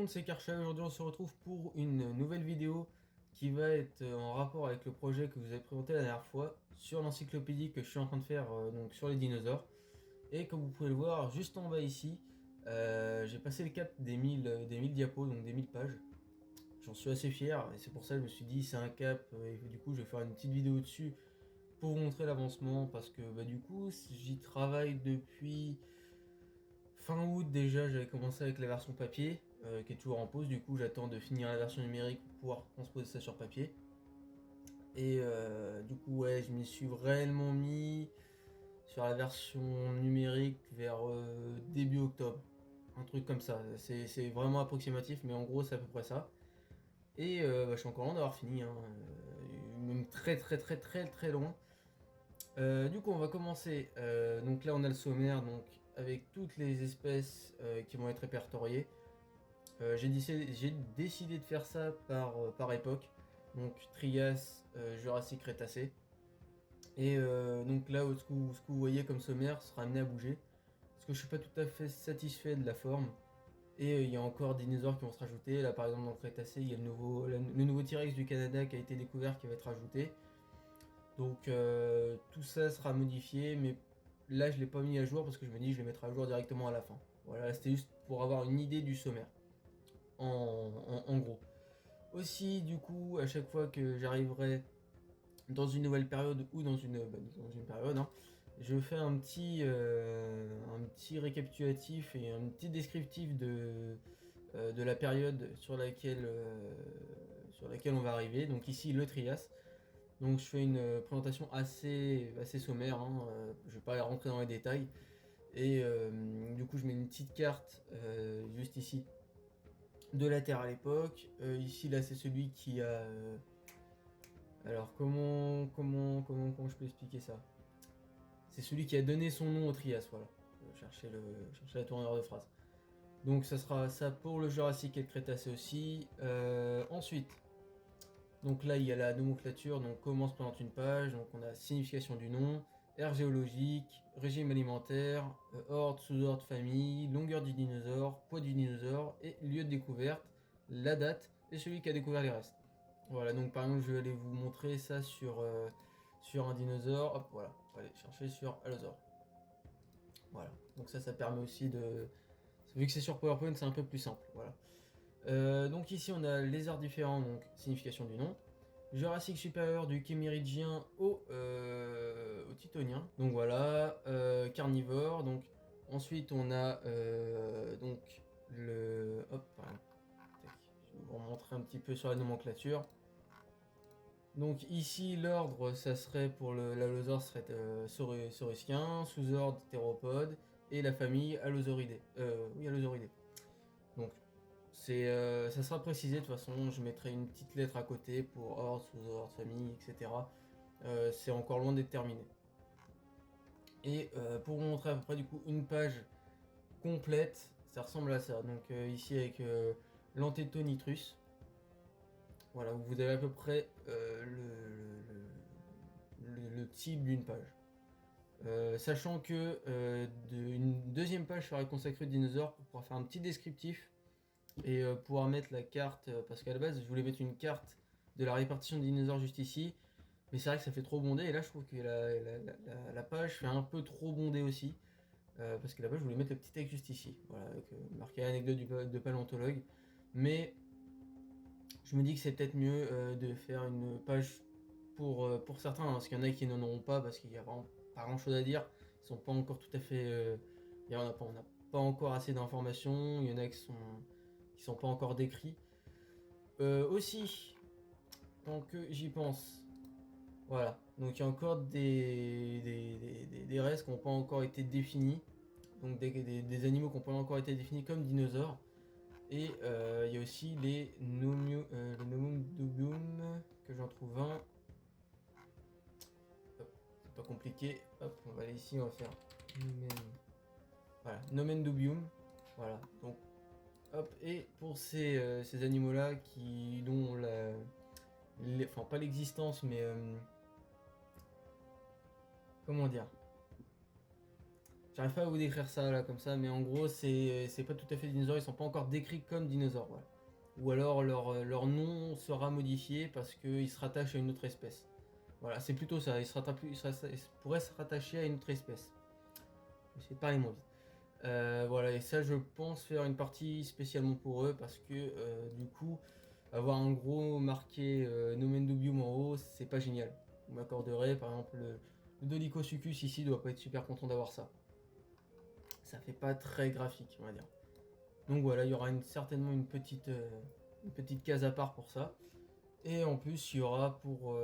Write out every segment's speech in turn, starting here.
monde, c'est Karcha. Aujourd'hui, on se retrouve pour une nouvelle vidéo qui va être en rapport avec le projet que vous avez présenté la dernière fois sur l'encyclopédie que je suis en train de faire donc sur les dinosaures. Et comme vous pouvez le voir juste en bas ici, j'ai passé le cap des 1000 diapos, donc des 1000 pages. J'en suis assez fier et c'est pour ça que je me suis dit c'est un cap et du coup je vais faire une petite vidéo dessus pour vous montrer l'avancement parce que du coup j'y travaille depuis fin août. Déjà j'avais commencé avec la version papier qui est toujours en pause. Du coup j'attends de finir la version numérique pour pouvoir transposer ça sur papier. Et du coup ouais, je m'y suis réellement mis sur la version numérique vers début octobre. Un truc comme ça, c'est vraiment approximatif mais en gros c'est à peu près ça. Et je suis encore loin d'avoir fini, hein. Même très loin. Du coup, on va commencer. Donc là, on a le sommaire, donc avec toutes les espèces qui vont être répertoriées. J'ai décidé de faire ça par époque. Donc Trias, Jurassique, Crétacé. Et donc là, ce que vous voyez comme sommaire sera amené à bouger. Parce que je suis pas tout à fait satisfait de la forme. Et il y a encore des dinosaures qui vont se rajouter. Là, par exemple, dans le Crétacé, il y a le nouveau T-Rex du Canada qui a été découvert qui va être rajouté. Donc tout ça sera modifié, mais là je l'ai pas mis à jour parce que je me dis que je vais mettre à jour directement à la fin. Voilà, c'était juste pour avoir une idée du sommaire, en gros. Aussi, du coup, à chaque fois que j'arriverai dans une nouvelle période ou dans une période, hein, je fais un petit récapitulatif et un petit descriptif de la période sur laquelle on va arriver. Donc ici, le Trias. Donc je fais une présentation assez sommaire, hein, je vais pas rentrer dans les détails. Et du coup je mets une petite carte juste ici de la Terre à l'époque. Ici là c'est celui qui a... alors comment je peux expliquer ça? C'est celui qui a donné son nom au Trias, voilà. Chercher la tournure de phrase. Donc ça sera ça pour le Jurassique et le Crétacé aussi. Ensuite, donc là, il y a la nomenclature, donc comment se présente une page, donc on a signification du nom, ère géologique, régime alimentaire, ordre, sous-ordre, famille, longueur du dinosaure, poids du dinosaure et lieu de découverte, la date et celui qui a découvert les restes. Voilà, donc par exemple, je vais aller vous montrer ça sur un dinosaure. Hop, voilà, on va aller chercher sur Allosaure. Voilà, donc ça permet aussi de... Vu que c'est sur PowerPoint, c'est un peu plus simple, voilà. Donc ici on a les arts différents, donc signification du nom. Jurassique supérieur du Kéméridgien au Titonien. Donc voilà, carnivore. Donc ensuite on a donc le... Hop, pardon. Je vais vous remontrer un petit peu sur la nomenclature. Donc ici l'ordre ça serait pour l'allosaure serait saurisquien, sous-ordre théropode et la famille Allosauridés. Oui, Allosauridés. Donc ça sera précisé de toute façon, je mettrai une petite lettre à côté pour ordre, sous-ordre, famille, etc. C'est encore loin d'être terminé. Et pour vous montrer à peu près du coup une page complète, ça ressemble à ça. Donc ici avec l'Anthetonitrus, voilà, où vous avez à peu près le type d'une page. Sachant que une deuxième page sera consacrée aux dinosaures pour pouvoir faire un petit descriptif et pouvoir mettre la carte, parce qu'à la base je voulais mettre une carte de la répartition des dinosaures juste ici, mais c'est vrai que ça fait trop bondé, et là je trouve que la page fait un peu trop bondé aussi, parce que là-bas je voulais mettre le petit texte juste ici, voilà, avec marqué anecdote de paléontologue, mais je me dis que c'est peut-être mieux de faire une page pour certains, hein, parce qu'il y en a qui n'en auront pas, parce qu'il y a vraiment pas grand chose à dire, ils sont pas encore tout à fait... on n'a pas encore assez d'informations, il y en a qui sont pas encore décrits. Aussi, tant que j'y pense, voilà, donc il y a encore des restes qui n'ont pas encore été définis, donc des animaux qui n'ont pas encore été définis comme dinosaures. Et il y a aussi le Nomum dubium, que j'en trouve un. Hop, c'est pas compliqué. Hop, on va aller ici, on va faire Nomen. Voilà, Nomen dubium. Voilà, donc hop, et pour ces animaux-là qui dont enfin pas l'existence, mais comment dire, J'arrive pas à vous décrire ça là comme ça, mais en gros c'est pas tout à fait des dinosaures, ils sont pas encore décrits comme dinosaures, voilà. Ou alors leur nom sera modifié parce qu'ils se rattachent à une autre espèce. Voilà, c'est plutôt ça, ils pourraient se rattacher à une autre espèce. Je vais essayer de parler moins vite. Voilà, et ça je pense faire une partie spécialement pour eux parce que du coup, avoir un gros marqué Nomen Dubium en haut, c'est pas génial. Vous m'accorderez, par exemple, le Dolichosuchus ici doit pas être super content d'avoir ça. Ça fait pas très graphique, on va dire. Donc voilà, il y aura certainement une petite case à part pour ça. Et en plus, il y aura pour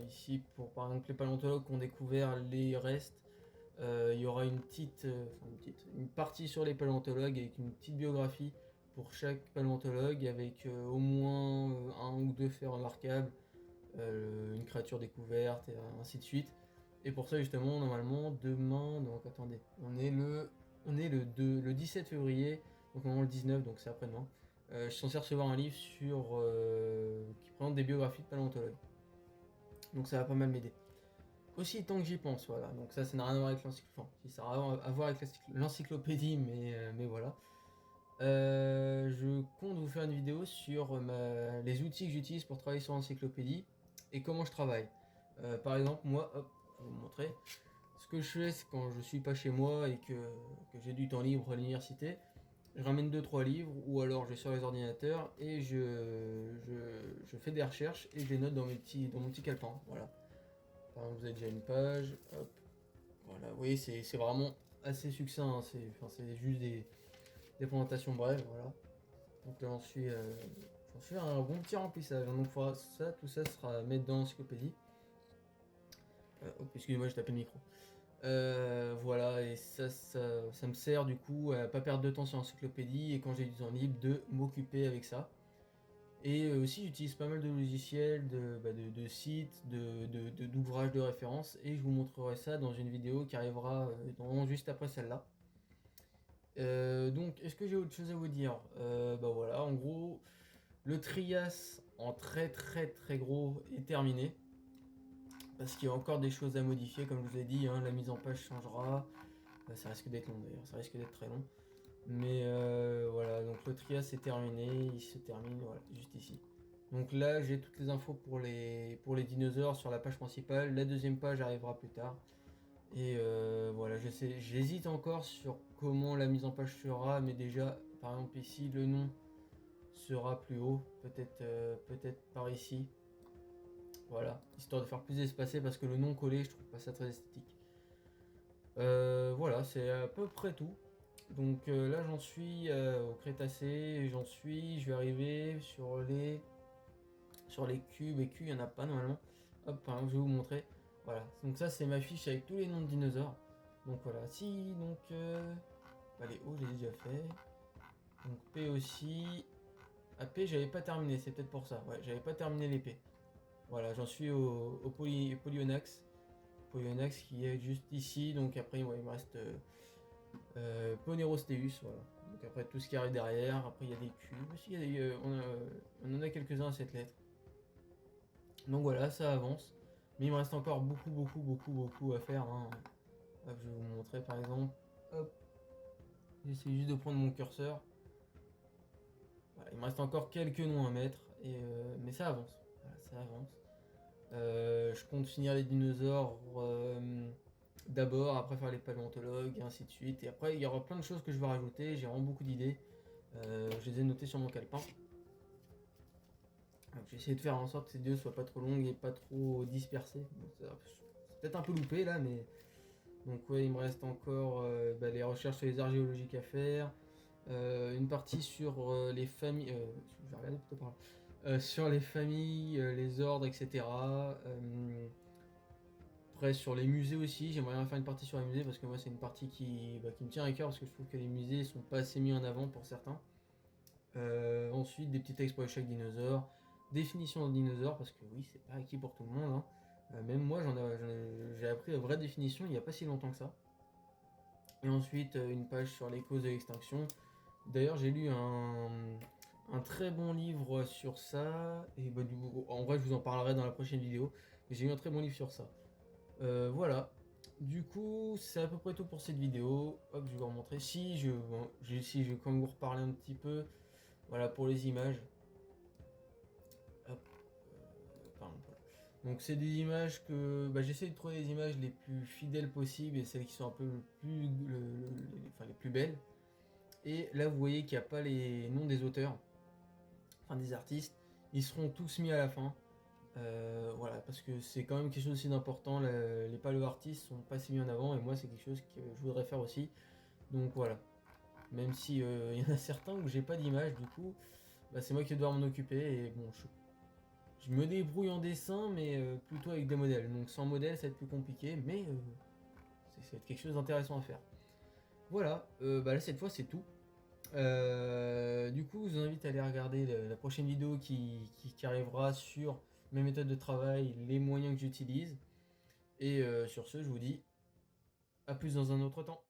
ici, pour par exemple les paléontologues qui ont découvert les restes, il y aura une partie sur les paléontologues avec une petite biographie pour chaque paléontologue avec au moins un ou deux faits remarquables, une créature découverte et ainsi de suite. Et pour ça justement, normalement, demain, donc attendez, le 17 février, donc normalement le 19, donc c'est après-demain. Je suis censé recevoir un livre qui présente des biographies de paléontologues. Donc ça va pas mal m'aider. Aussi tant que j'y pense, voilà. Donc ça n'a rien à voir avec l'encyclopédie. Enfin, ça a rien à voir avec l'encyclopédie, mais voilà. Je compte vous faire une vidéo sur les outils que j'utilise pour travailler sur l'encyclopédie et comment je travaille. Par exemple, moi, hop, je vais vous montrer. Ce que je fais, c'est quand je suis pas chez moi et que j'ai du temps libre à l'université, je ramène 2-3 livres ou alors je vais sur les ordinateurs et je fais des recherches et je les note dans mon petit calepin. Voilà. Par exemple, vous avez déjà une page. Hop. Voilà, oui, c'est vraiment assez succinct. Hein, c'est juste des présentations brèves. Voilà. Donc là, j'en suis à un bon petit remplissage. Donc tout ça sera à mettre dans l'encyclopédie. Excusez-moi, j'ai tapé le micro. Voilà, et ça me sert du coup à pas perdre de temps sur l'encyclopédie et quand j'ai du temps libre de m'occuper avec ça. Et aussi j'utilise pas mal de logiciels, de sites, d'ouvrages de référence et je vous montrerai ça dans une vidéo qui arrivera juste après celle-là. Donc est-ce que j'ai autre chose à vous dire? Voilà, en gros, le Trias en très très très gros est terminé. Parce qu'il y a encore des choses à modifier, comme je vous ai dit, hein, la mise en page changera. Ça risque d'être long d'ailleurs, ça risque d'être très long. Mais voilà, donc le Trias est terminé, il se termine, voilà, juste ici. Donc là, j'ai toutes les infos pour les dinosaures sur la page principale. La deuxième page arrivera plus tard. Et voilà, j'hésite encore sur comment la mise en page sera, mais déjà, par exemple ici, le nom sera plus haut, peut-être par ici. Voilà, histoire de faire plus espacé parce que le nom collé, je trouve pas ça très esthétique. Voilà, c'est à peu près tout. Donc là, j'en suis au Crétacé, je vais arriver sur les cubes et Q, il n'y en a pas normalement. Hop, par exemple, je vais vous montrer. Voilà, donc ça, c'est ma fiche avec tous les noms de dinosaures. Donc voilà, si, donc, les O, je l'ai déjà fait. Donc P aussi. À P, j'avais pas terminé, c'est peut-être pour ça. Ouais, j'avais pas terminé les P. Voilà, j'en suis au Polyonyx. Polyonyx qui est juste ici. Donc après, ouais, il me reste Ponerosteus. Voilà. Donc après, tout ce qui arrive derrière. Après, il y a des cubes. Aussi, on en a quelques-uns à cette lettre. Donc voilà, ça avance. Mais il me reste encore beaucoup à faire. Hein. Hop, je vais vous montrer par exemple. Hop. J'essaie juste de prendre mon curseur. Voilà, il me reste encore quelques noms à mettre. Mais ça avance. Voilà, ça avance. Je compte finir les dinosaures d'abord, après faire les paléontologues et ainsi de suite. Et après, il y aura plein de choses que je vais rajouter. J'ai vraiment beaucoup d'idées. Je les ai notées sur mon calepin. J'ai essayé de faire en sorte que ces vidéos soient pas trop longues et pas trop dispersées. Bon, c'est peut-être un peu loupé là, mais. Donc, ouais, il me reste encore les recherches sur les arts géologiques à faire. Une partie sur les familles. Je vais regarder plutôt par là. Sur les familles, les ordres, etc. Après, sur les musées aussi, j'aimerais bien faire une partie sur les musées parce que moi, c'est une partie qui me tient à cœur parce que je trouve que les musées sont pas assez mis en avant pour certains. Ensuite, des petits textes pour chaque dinosaure, définition de dinosaure parce que oui, c'est pas acquis pour tout le monde. Hein. Même moi, j'ai appris la vraie définition il n'y a pas si longtemps que ça. Et ensuite, une page sur les causes de l'extinction. D'ailleurs, j'ai lu un très bon livre sur ça. Et en vrai, je vous en parlerai dans la prochaine vidéo. Mais j'ai lu un très bon livre sur ça. Voilà. Du coup, c'est à peu près tout pour cette vidéo. Hop, je vais vous remontrer. Si si je vais quand même vous reparler un petit peu. Voilà pour les images. Hop, pardon. Donc c'est des images que j'essaie de trouver les images les plus fidèles possibles et celles qui sont un peu enfin, les plus belles. Et là vous voyez qu'il n'y a pas les noms des auteurs, enfin des artistes. Ils seront tous mis à la fin. Voilà, parce que c'est quand même quelque chose aussi d'important. Les palos artistes sont pas si mis en avant et moi c'est quelque chose que je voudrais faire aussi. Donc voilà. Même si il y en a certains où j'ai pas d'image, du coup, c'est moi qui vais devoir m'en occuper. Et bon, je me débrouille en dessin, mais plutôt avec des modèles. Donc sans modèle, ça va être plus compliqué, mais ça va être quelque chose d'intéressant à faire. Voilà, là cette fois c'est tout. Du coup, je vous invite à aller regarder la prochaine vidéo qui arrivera sur mes méthodes de travail, les moyens que j'utilise. Et sur ce, je vous dis à plus dans un autre temps.